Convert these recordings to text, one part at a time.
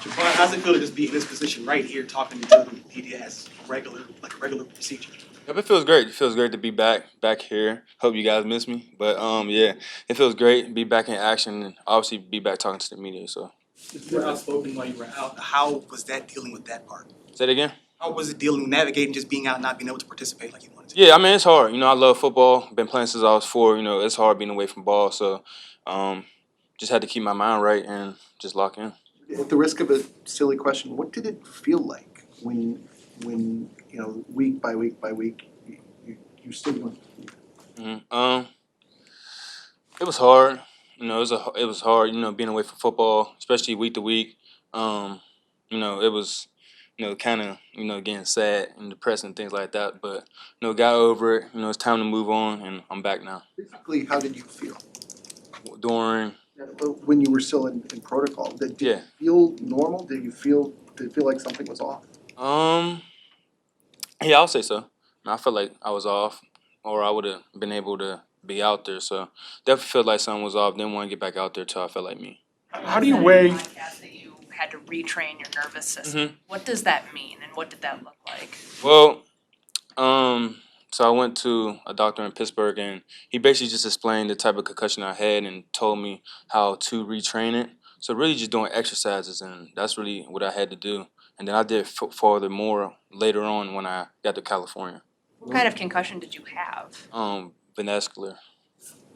Jaquan, how's it feel to just be in this position right here talking to the media as a regular procedure? Yep, it feels great. It feels great to be back here. Hope you guys miss me, but yeah, it feels great to be back in action and obviously be back talking to the media. So, You were outspoken while you were out. How was that dealing with that part? say it again. How was it navigating just being out and not being able to participate like you wanted to? Yeah, I mean it's hard. I love football. Been playing since I was 4. It's hard being away from ball. So, um, just had to keep my mind right and just lock in. At the risk of a silly question, what did it feel like when week by week by week you still went? It was hard. It was hard. Being away from football, especially week to week. It was kind of getting sad and depressed and things like that. But got over it. It's time to move on, and I'm back now. Physically, how did you feel During when you were still in protocol? Did you feel normal? Did it feel like something was off? Yeah, I'll say so. I felt like I was off, or I would have been able to be out there. So definitely felt like something was off. Didn't want to get back out there till I felt like me. How do you weigh? That you had to retrain your nervous system. Mm-hmm. What does that mean, and what did that look like? Well, so I went to a doctor in Pittsburgh, and he basically just explained the type of concussion I had and told me how to retrain it. So really just doing exercises, and that's really what I had to do. And then I did further more later on when I got to California. What kind of concussion did you have? Vascular.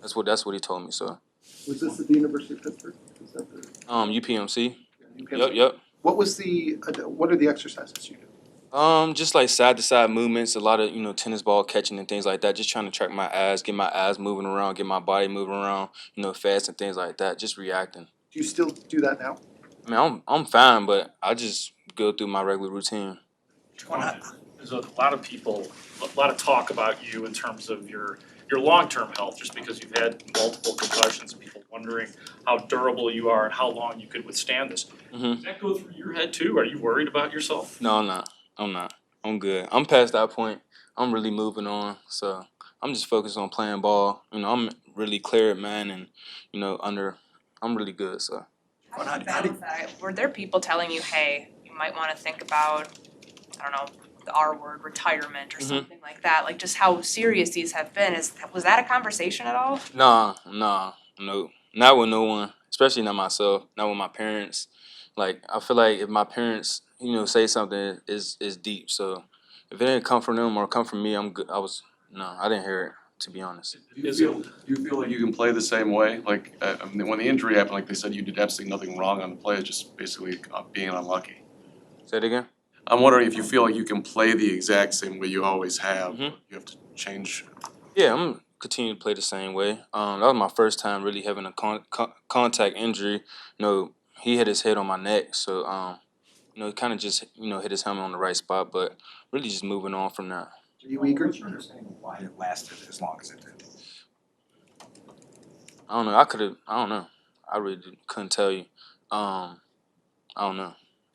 That's what he told me. So. Was this at the University of Pittsburgh? Was that the UPMC. UPMC? Yep. What are the exercises you do? Just like side to side movements, a lot of tennis ball catching and things like that. Just trying to track my eyes, get my eyes moving around, get my body moving around, fast and things like that. Just reacting. Do you still do that now? I mean, I'm fine, but I just go through my regular routine. There's a lot of talk about you in terms of your long-term health, just because you've had multiple concussions and people wondering how durable you are and how long you could withstand this. Mm-hmm. Does that go through your head too? Are you worried about yourself? No, I'm not. I'm good. I'm past that point. I'm really moving on. So I'm just focused on playing ball. I'm really cleared, man, and I'm really good. So. Were there people telling you, hey, you might want to think about, I don't know, the R word, retirement or something like that? Like just how serious these have been. Was that a conversation at all? No. Not with no one, especially not myself, not with my parents. Like I feel like if my parents, say something is deep. So if it didn't come from them or come from me, I'm good. I didn't hear it, to be honest. Do you feel like you can play the same way? Like when the injury happened, like they said, you did absolutely nothing wrong on the play, it's just basically being unlucky. Say it again? I'm wondering if you feel like you can play the exact same way you always have. Mm-hmm. You have to change. Yeah, I'm gonna continue to play the same way. That was my first time really having a contact injury. He hit his head on my neck, so kind of just hit his helmet on the right spot, but really just moving on from that. Are you eager? Understanding why it lasted as long as it did. I don't know. I don't know. I really couldn't tell you. I don't know.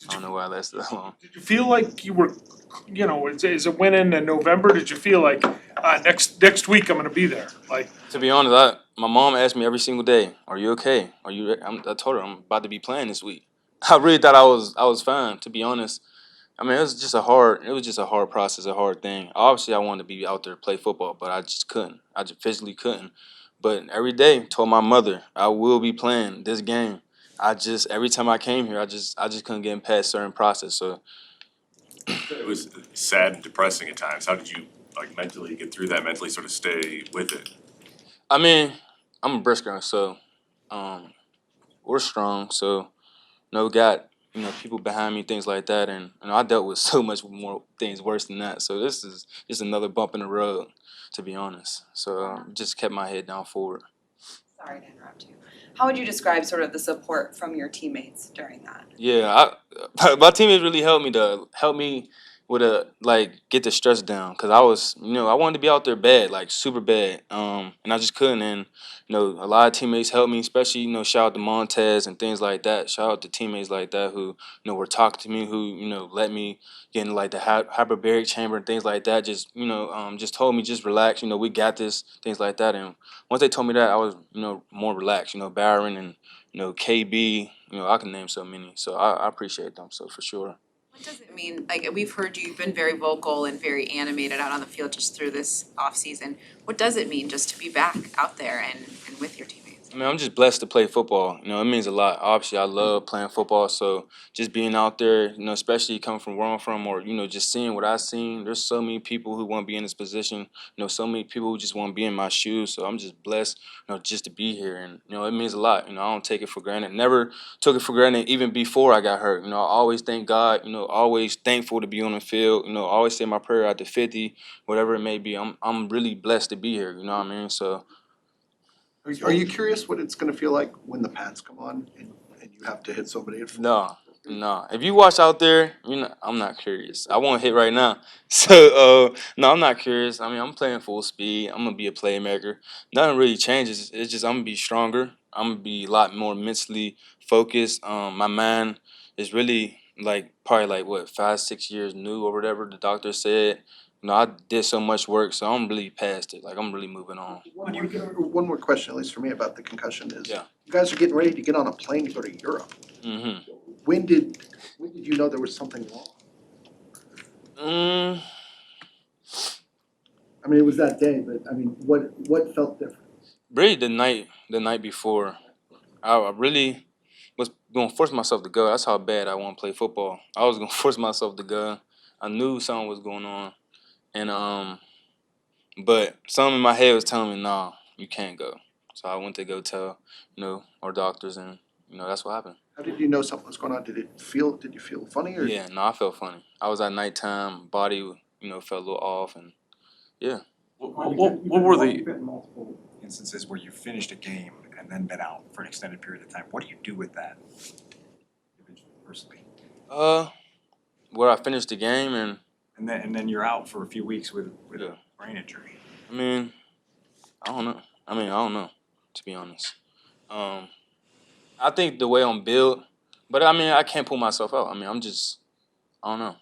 I don't know why it lasted that long. Did you feel like you were, is it went in November? Did you feel like next week I'm gonna be there? Like, To be honest, my mom asked me every single day, "Are you okay? I told her I'm about to be playing this week. I really thought I was fine. To be honest, I mean it was just a hard process, a hard thing. Obviously, I wanted to be out there to play football, but I just couldn't. I just physically couldn't. But every day, told my mother I will be playing this game. Every time I came here, I just couldn't get past certain process. So it was sad and depressing at times. How did you mentally get through that? Mentally, sort of stay with it. I mean, I'm a Brisker, so we're strong. So we got people behind me, things like that, and I dealt with so much more things worse than that. So this is just another bump in the road, to be honest. So just kept my head down forward. Sorry to interrupt you. How would you describe sort of the support from your teammates during that? Yeah, my teammates really helped me with get the stress down, because I was I wanted to be out there bad, like super bad, and I just couldn't. And a lot of teammates helped me, especially shout out to Montez and things like that. Shout out to teammates like that who were talking to me, who let me get in the hyperbaric chamber and things like that. Just just told me just relax, we got this, things like that. And once they told me that, I was more relaxed. Byron and KB, I can name so many. So I appreciate them, so for sure. What does it mean, like, we've heard you've been very vocal and very animated out on the field just through this off season. What does it mean just to be back out there and with your teammates? I mean, I'm just blessed to play football. It means a lot. Obviously, I love playing football. So just being out there, especially coming from where I'm from, or just seeing what I've seen. There's so many people who want to be in this position. So many people who just want to be in my shoes. So I'm just blessed, just to be here, and it means a lot. I don't take it for granted. Never took it for granted even before I got hurt. I always thank God. Always thankful to be on the field. Always say my prayer after 50, whatever it may be. I'm really blessed to be here. You know what I mean? So. Are you curious what it's gonna feel like when the pads come on and you have to hit somebody? No. If you watch out there, I'm not curious. I won't hit right now. So, no, I'm not curious. I mean, I'm playing full speed. I'm going to be a playmaker. Nothing really changes. It's just I'm going to be stronger. I'm going to be a lot more mentally focused. My mind is really, probably 5-6 years new or whatever the doctor said. I did so much work, so I'm really past it. I'm really moving on. One more question, at least for me, about the concussion is, Yeah. you guys are getting ready to get on a plane to go to Europe. Mm-hmm. When did you know there was something wrong? I mean, it was that day, but I mean, what felt different? Really, the night before, I really was gonna force myself to go. That's how bad I want to play football. I was gonna force myself to go. I knew something was going on, and but something in my head was telling me, "Nah, you can't go." So I went to go tell, our doctors, and that's what happened. How did you know something was going on? Did you feel funny or? Yeah, no, I felt funny. I was at nighttime, body, felt a little off, and yeah. What were the, You've been multiple instances where you finished a game and then been out for an extended period of time. What do you do with that? Personally. Where I finished the game And then you're out for a few weeks with Yeah. a brain injury. I mean, I don't know. I don't know, to be honest. I think the way I'm built, but I can't pull myself out. I don't know.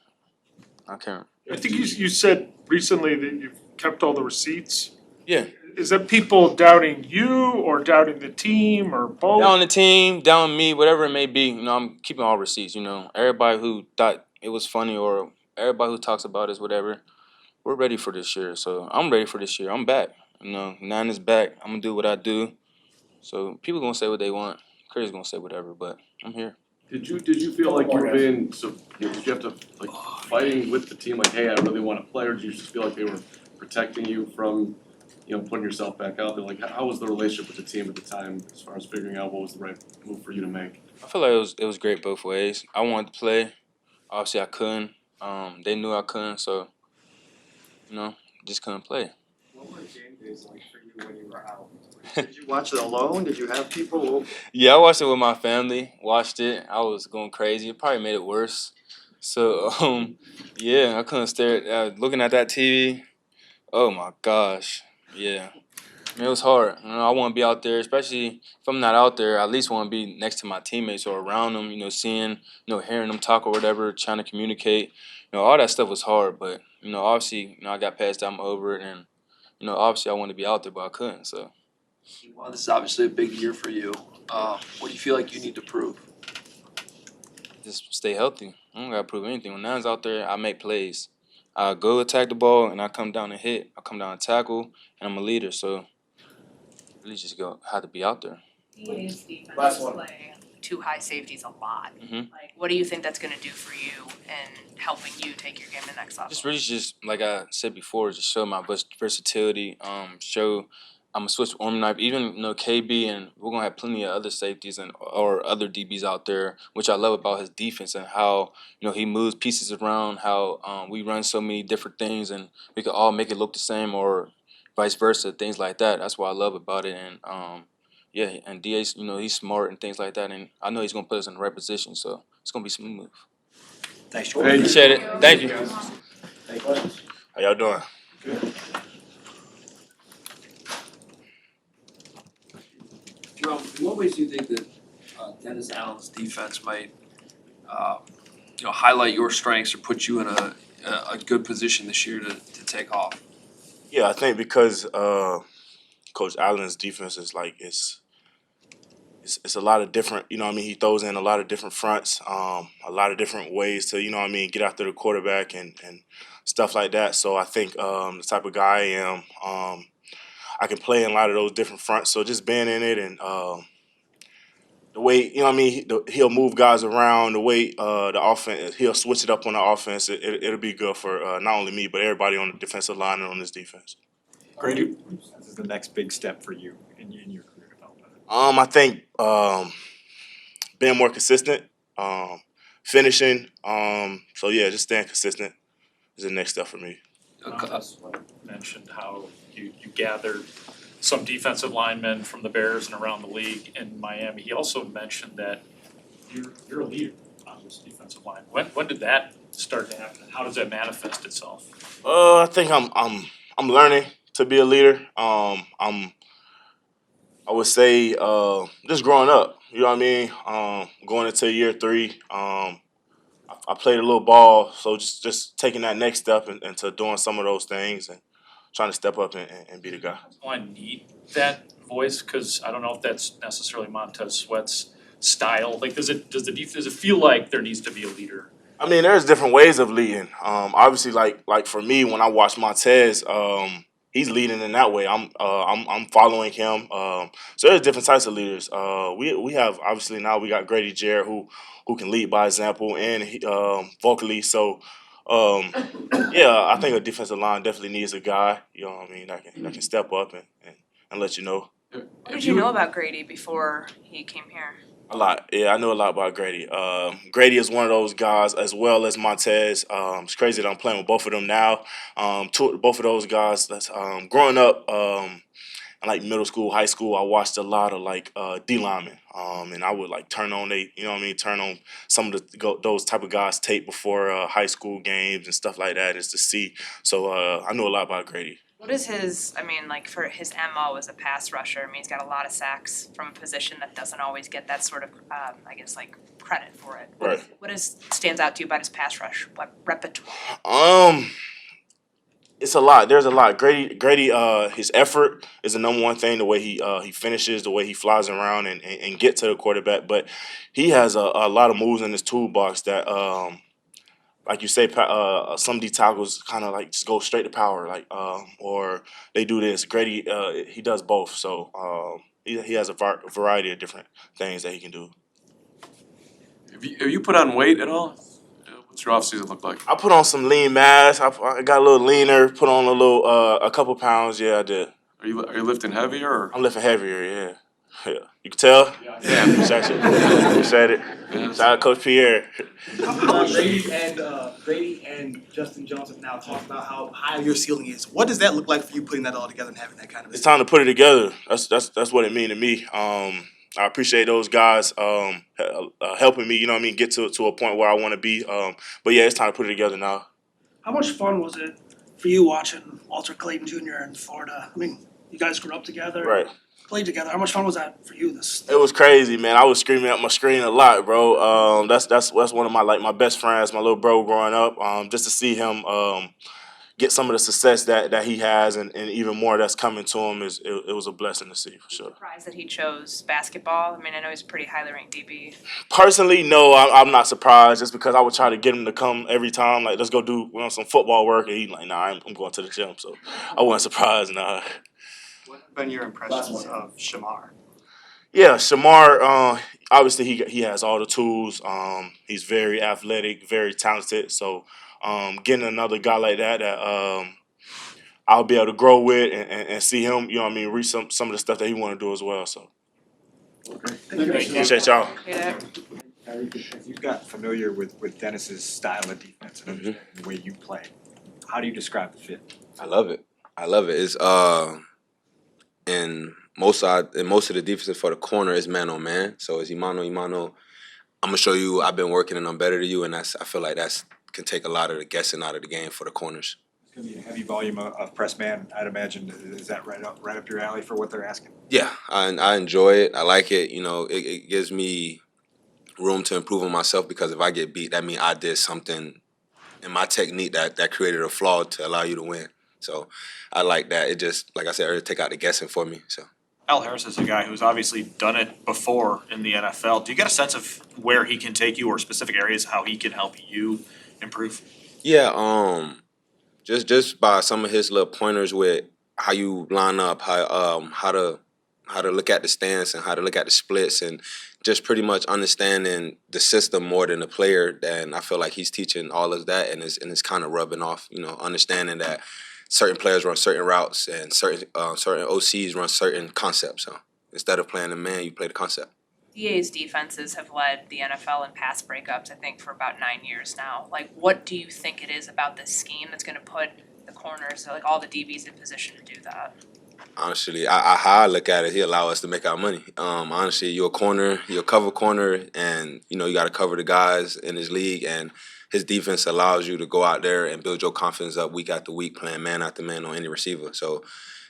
I can't. I think you said recently that you've kept all the receipts. Yeah. Is that people doubting you or doubting the team or both? Down the team, down me, whatever it may be. I'm keeping all receipts. Everybody who thought it was funny or everybody who talks about it, whatever. We're ready for this year. So I'm ready for this year. I'm back. Nine is back. I'm gonna do what I do. So people gonna say what they want. Curry's gonna say whatever, but I'm here. did you feel like you were being, did you have to, fighting with the team, hey, I really want to play, or did you just feel like they were protecting you from, putting yourself back out there? How was the relationship with the team at the time as far as figuring out what was the right move for you to make? I feel like it was great both ways. I wanted to play. Obviously I couldn't. They knew I couldn't, so just couldn't play. What were game days like for you when you were out? Did you watch it alone? Did you have people? Yeah, I watched it with my family. Watched it. I was going crazy. It probably made it worse. So yeah, I couldn't stare looking at that TV. Oh my gosh. Yeah. It was hard. I want to be out there, especially if I'm not out there. I at least want to be next to my teammates or around them. Seeing, hearing them talk or whatever, trying to communicate. All that stuff was hard. But obviously, I got past that. I'm over it, and obviously, I wanted to be out there, but I couldn't. So. Well, this is obviously a big year for you. What do you feel like you need to prove? Just stay healthy. I don't gotta prove anything. When Nan's out there, I make plays. I go attack the ball, and I come down and hit. I come down and tackle, and I'm a leader. So. Really just have to be out there. Today's defense Last one. play two high safeties a lot. Mhm. What do you think that's gonna do for you and helping you take your game to the next level? Just really like I said before, just show my versatility. Show I'm a switch arm knife. Even KB, and we're gonna have plenty of other safeties or other DBs out there, which I love about his defense and how he moves pieces around. How we run so many different things, and we could all make it look the same or vice versa, things like that. That's what I love about it, and yeah, and DA's he's smart and things like that, and I know he's gonna put us in the right position, so it's gonna be smooth. Thanks, Appreciate it. Thank you. Any questions? How y'all doing? Jerome, in what ways do you think that Dennis Allen's defense might, highlight your strengths or put you in a good position this year to take off? Yeah, I think because Coach Allen's defense is it's it's a lot of different, he throws in a lot of different fronts, a lot of different ways to, get after the quarterback and stuff like that. So I think the type of guy I am, I can play in a lot of those different fronts. So just being in it and the way, he'll move guys around, the way the offense, he'll switch it up on the offense. It'll be good for not only me, but everybody on the defensive line and on this defense. Grady, this is the next big step for you in your career development. I think being more consistent, finishing. So yeah, just staying consistent is the next step for me. Mentioned how you gathered some defensive linemen from the Bears and around the league in Miami. He also mentioned that you're a leader on this defensive line. When did that start to happen? How does that manifest itself? I think I'm learning to be a leader. I would say just growing up. You know what I mean? Going into year 3. I played a little ball, so just taking that next step into doing some of those things and trying to step up and be the guy. I need that voice because I don't know if that's necessarily Montez Sweat's style. Like, does it feel like there needs to be a leader? I mean, there's different ways of leading. Obviously, like for me, when I watch Montez, he's leading in that way. I'm following him. So there's different types of leaders. We have obviously now we got Grady Jarrett who can lead by example and vocally. So yeah, I think a defensive line definitely needs a guy. You know what I mean? That can step up and let you know. What did you know about Grady before he came here? A lot. Yeah, I know a lot about Grady. Grady is one of those guys as well as Montez. It's crazy that I'm playing with both of them now. Both of those guys. That's growing up in like middle school, high school. I watched a lot of like D linemen, and I would like turn on turn on some of those type of guys' tape before high school games and stuff like that, just to see. So I know a lot about Grady. What is his, for his MO as a pass rusher? He's got a lot of sacks from a position that doesn't always get that sort of, credit for it. Right. What stands out to you about his pass rush repertoire? It's a lot. There's a lot. Grady, his effort is the number one thing. The way he finishes, the way he flies around and get to the quarterback. But he has a lot of moves in his toolbox that, like you say, some D tackles kind of like just go straight to power, or they do this. Grady, he does both. So he has a variety of different things that he can do. Have you put on weight at all? What's your off season look like? I put on some lean mass. I got a little leaner. Put on a couple pounds. Yeah, I did. Are you lifting heavier? Or? I'm lifting heavier. Yeah. You can tell. Yeah. Appreciate it. Shout out Coach Pierre. Grady and Justin Jones have now talked about how high your ceiling is. What does that look like for you putting that all together and having that kind of? It's time to put it together. That's what it means to me. I appreciate those guys helping me, get to a point where I want to be. But yeah, it's time to put it together now. How much fun was it for you watching Walter Clayton Jr. in Florida? You guys grew up together, right? Played together. How much fun was that for you? It was crazy, man. I was screaming at my screen a lot, bro. That's one of my best friends, my little bro growing up. Just to see him get some of the success that he has and even more that's coming to him it was a blessing to see for sure. Surprised that he chose basketball. I know he's a pretty highly ranked DB. Personally, no, I'm not surprised. Just because I would try to get him to come every time, like let's go do some football work, and he's like, nah, I'm going to the gym. So I wasn't surprised. Nah. What have been your impressions of Shamar? Yeah, Shamar. Obviously, he has all the tools. He's very athletic, very talented. So. Getting another guy like that I'll be able to grow with and see him, reach some of the stuff that he want to do as well. So, appreciate y'all. As you've got familiar with Dennis's style of defense and understanding the way you play, how do you describe the fit? I love it. It's in most of the defenses for the corner is man on man. So it's mano a mano. I'm gonna show you I've been working and I'm better than you, and I feel like that's can take a lot of the guessing out of the game for the corners. It's going to be a heavy volume of press man, I'd imagine. Is that right up your alley for what they're asking? Yeah, I enjoy it. I like it. It gives me room to improve on myself because if I get beat, that means I did something in my technique that created a flaw to allow you to win. So I like that. It just, like I said earlier, take out the guessing for me. So. Al Harris is a guy who's obviously done it before in the NFL. Do you get a sense of where he can take you or specific areas, how he can help you improve? Yeah, just by some of his little pointers with how you line up, how to look at the stance and how to look at the splits and just pretty much understanding the system more than the player. And I feel like he's teaching all of that, and it's kind of rubbing off. Understanding that certain players run certain routes and certain OCs run certain concepts. So instead of playing the man, you play the concept. DA's defenses have led the NFL in pass breakups, I think, for about 9 years now. Like, what do you think it is about this scheme that's gonna put the corners, like all the DBs, in position to do that? Honestly, how I look at it, he allow us to make our money. Honestly, you're a cover corner, and you got to cover the guys in his league, and his defense allows you to go out there and build your confidence up week after week, playing man after man on any receiver. So,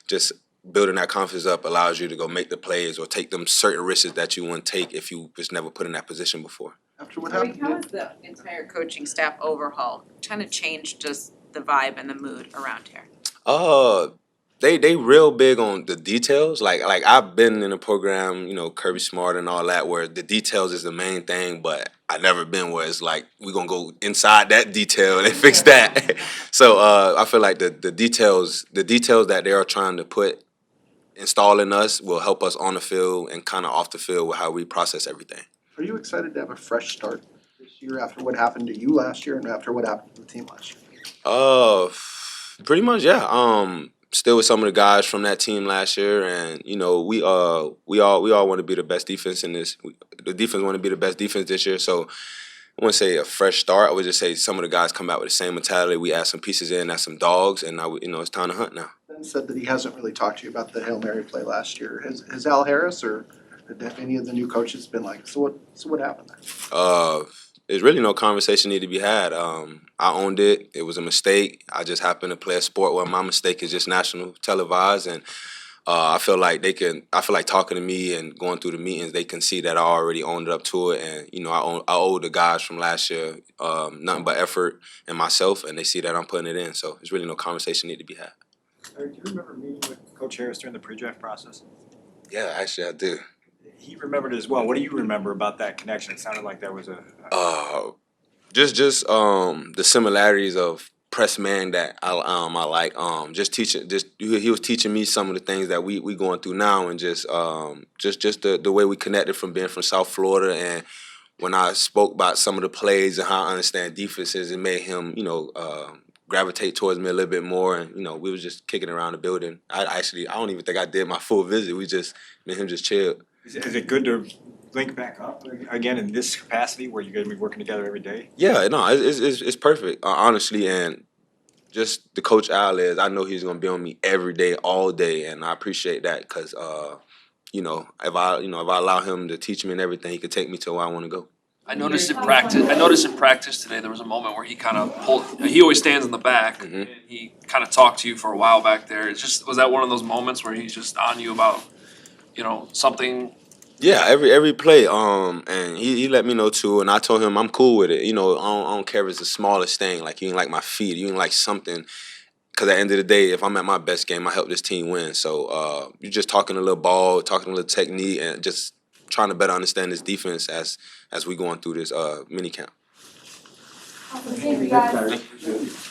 just building that confidence up allows you to go make the plays or take them certain risks that you wouldn't take if you was never put in that position before. After what Tyrique, happened? how has the entire coaching staff overhaul kind of changed just the vibe and the mood around here? They real big on the details. Like I've been in a program, Kirby Smart and all that, where the details is the main thing, but I've never been where it's like we're gonna go inside that detail and fix that. So I feel like the details that they are trying to install in us will help us on the field and kind of off the field with how we process everything. Are you excited to have a fresh start this year after what happened to you last year and after what happened to the team last year? Pretty much, yeah. Still with some of the guys from that team last year, and we all want to be the best defense in this. The defense want to be the best defense this year. So I wouldn't say a fresh start. I would just say some of the guys come out with the same mentality. We add some pieces in, add some dogs, and now it's time to hunt now. Ben said that he hasn't really talked to you about the Hail Mary play last year. Has Al Harris or any of the new coaches been like, so what happened there? There's really no conversation need to be had. I owned it. It was a mistake. I just happened to play a sport where my mistake is just national televised, and I feel like talking to me and going through the meetings, they can see that I already owned up to it, and I owe the guys from last year nothing but effort and myself, and they see that I'm putting it in. So there's really no conversation need to be had. Do you remember meeting with Coach Harris during the pre-draft process? Yeah, actually I do. He remembered it as well. What do you remember about that connection? It sounded like there was a just the similarities of press man that I like. He was teaching me some of the things that we going through now, and just the way we connected from being from South Florida, and when I spoke about some of the plays and how I understand defenses, it made him gravitate towards me a little bit more, and we was just kicking around the building. I don't even think I did my full visit. We just me and him just chilled. Is it good to link back up again in this capacity where you're going to be working together every day? Yeah, no, it's perfect, honestly, and just the coach Al is. I know he's going to be on me every day, all day, and I appreciate that because, if I allow him to teach me and everything, he could take me to where I want to go. I noticed in practice today, there was a moment where he kind of pulled, he always stands in the back, and he kind of talked to you for a while back there. Was that one of those moments where he's just on you about, something? Yeah, every play, and he let me know too, and I told him I'm cool with it. I don't care if it's the smallest thing, like you ain't like my feet, you ain't like something. Because at the end of the day, if I'm at my best game, I help this team win. So you're just talking a little ball, talking a little technique, and just trying to better understand this defense as we going through this mini camp. Thank you, guys.